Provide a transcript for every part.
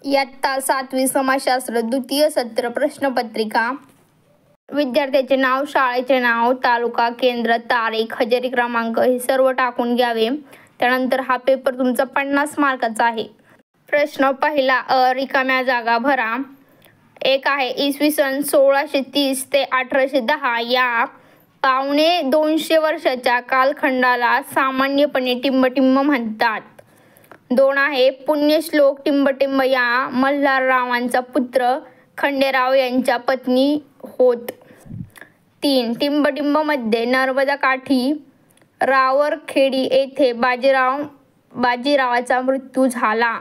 इयत्ता 7वी समाजशास्त्र द्वितीय सत्र प्रश्नपत्रिका. विद्यार्थ्याचे नाव, शाळेचे नाव, तालुका, केंद्र, तारीख, हजेरी क्रमांक हे सर्व टाकून घ्यावे. त्यानंतर हा पेपर तुमचा 50 मार्काचा आहे. प्रश्न पहिला रिकाम्या जागा भरा. एक आहे इसवी सन 1630 ते 1810 या पावणे 200 वर्षाच्या कालखंडाला सामान्यपणे टिंबटिंब म्हणतात. 2 आहे पुण्यश्लोक टिंबटिंब या मल्हाररावांचा पुत्र खंडेराव यांच्या पत्नी होत. 3 टिंबटिंबमध्ये नर्मदा काठी रावरखेडी येथे बाजीरावाचा मृत्यू झाला.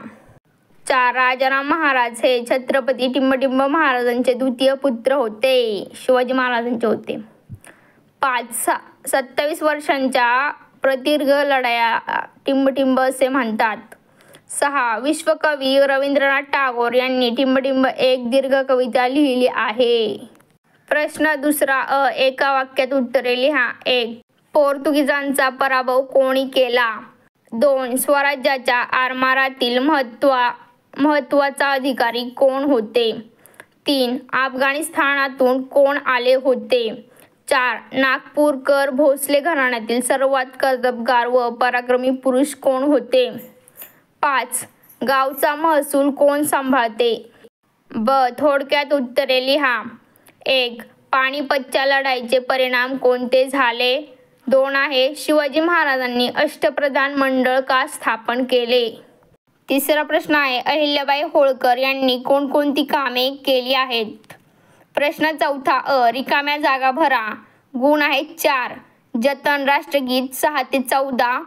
4 राजाराम महाराज हे छत्रपती टिंबटिंब महाराजांचे द्वितीय पुत्र होते, शिवाजी महाराजांचे होते. 5 27 वर्षांच्या प्रदीर्घ लढाया टिंबटिंब असे म्हणतात. 6 विश्वकवी रवींद्रनाथ टागोर यांनी टिंबटिंब एक दीर्घ कविता लिहिली आहे. प्रश्न दुसरा एका वाक्यात उत्तरे लिहा. 1 पोर्तुगीजांचा पराभव कोणी केला? 2 स्वराज्याच्या आरमारातील महत्त्वाचा अधिकारी कोण होते? 3 अफगाणिस्तानातून कोण आले होते? 4 नागपूरकर भोसले घराण्यातील सर्वात कर्तबगार व पराक्रमी पुरुष कोण होते? 5 गावचा महसूल कोण सांभाळते? ब थोडक्यात उत्तरे लिहा. 1 पानिपतच्या लढाईचे परिणाम कोणते झाले? 2 आहे शिवाजी महाराजांनी अष्टप्रधान मंडळ का स्थापन केले? तिसरा प्रश्न आहे अहिल्याबाई होळकर यांनी कोणकोणती कामे केली आहेत? प्रश्न चौथा रिकाम्या जागा भरा. गुण आहेत 4 जतन राष्ट्रगीत 6 ते 14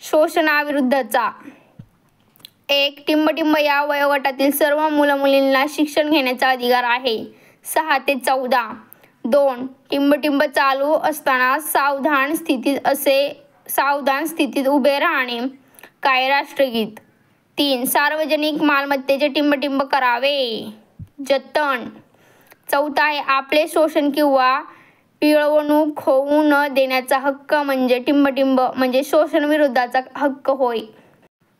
शोषणाविरुद्धचा. 1 टिंबटिंब या वयोगटातील सर्व मुलं-मुलींना शिक्षण घेण्याचा अधिकार आहे 6 ते 14. 2 टिंबटिंब चालू असताना सावधान स्थितीत उभे राहणे काय राष्ट्रगीत. 3 सार्वजनिक मालमत्तेचे टिंबटिंब करावे जतन. 4 आहे आपले शोषण किंवा पिळवणूक होऊ न देण्याचा हक्क म्हणजे टिंबटिंब म्हणजे शोषण विरोधाचा हक्क होय.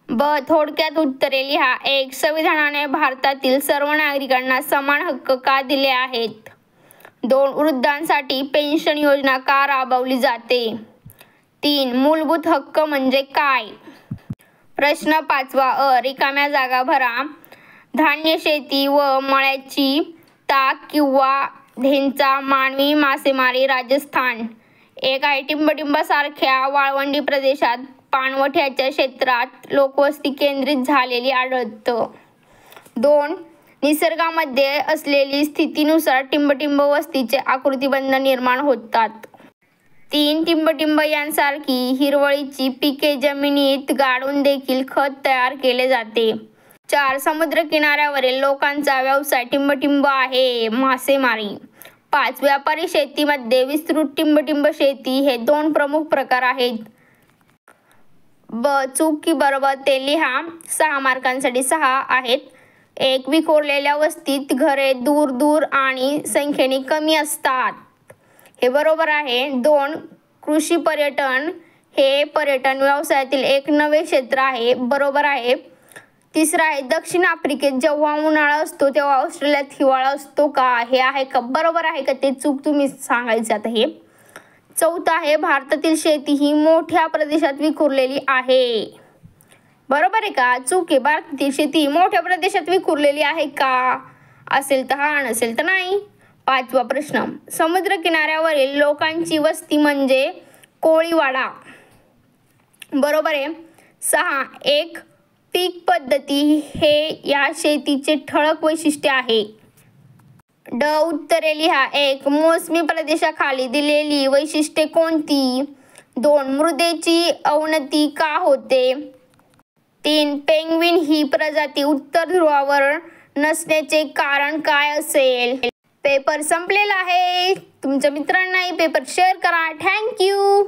ब थोडक्यात उत्तरे लिहा. 1 संविधानाने भारतातील सर्व नागरिकांना समान हक्क का दिले आहेत? 2 वृद्धांसाठी पेन्शन योजना का राबवली जाते? 3 मूलभूत हक्क म्हणजे काय? प्रश्न 5 रिकाम्या जागा भरा. धान्य शेती व मळ्याची ताक किंवा ढेंचा मानवी मासेमारी राजस्थान. 1 आहे टिंबटिंबसारख्या वाळवंटी प्रदेशात पाणवठ्याच्या क्षेत्रात लोकवस्ती केंद्रित झालेली आढळतं. 2 निसर्गामध्ये असलेली स्थितीनुसार टिंबटिंब वस्तीचे आकृतिबंध निर्माण होतात. 3 टिंबटिंब यांसारखी हिरवळीची पिके जमिनीत गाडून देखील खत तयार केले जाते. 4 समुद्र किनाऱ्यावरील लोकांचा व्यवसाय टिंबटिंब आहे मासेमारी. 5 व्यापारी शेतीमध्ये विस्तृत टिंबटिंब शेती हे 2 प्रमुख प्रकार आहेत. ब चूक की बरोबर ते लिहा. 6 मार्कांसाठी 6 आहेत. 1 विखुरलेल्या वस्तीत घरे दूर दूर आणि संख्येने कमी असतात हे बरोबर आहे. 2 कृषी पर्यटन हे पर्यटन व्यवसायातील एक नवे क्षेत्र आहे बरोबर आहे. 3 आहे दक्षिण आफ्रिकेत जेव्हा उन्हाळा असतो तेव्हा ऑस्ट्रेलियात हिवाळा असतो का हे आहे का बरोबर आहे का ते चूक तुम्ही सांगायचं आता हे. 4 आहे भारतातील शेती ही मोठ्या प्रदेशात विखुरलेली आहे बरोबर आहे का? चूक आहे. भारतातील शेती मोठ्या प्रदेशात विखुरलेली आहे का? असेल तर हा नसेल तर नाही. 5वा प्रश्न समुद्र किनाऱ्यावरील लोकांची वस्ती म्हणजे कोळीवाडा बरोबर आहे. 6 1 पीक पद्धती हे या शेतीचे ठळक वैशिष्ट्य आहे. ड उत्तरे लिहा. 1 मोसमी प्रदेशाखाली दिलेली वैशिष्ट्ये कोणती? 2 मृदेची अवनती का होते? 3 पेंग्विन ही प्रजाती उत्तर ध्रुवावर नसण्याचे कारण काय असेल? पेपर संपलेला आहे. तुमच्या मित्रांनाही पेपर शेअर करा. थँक्यू.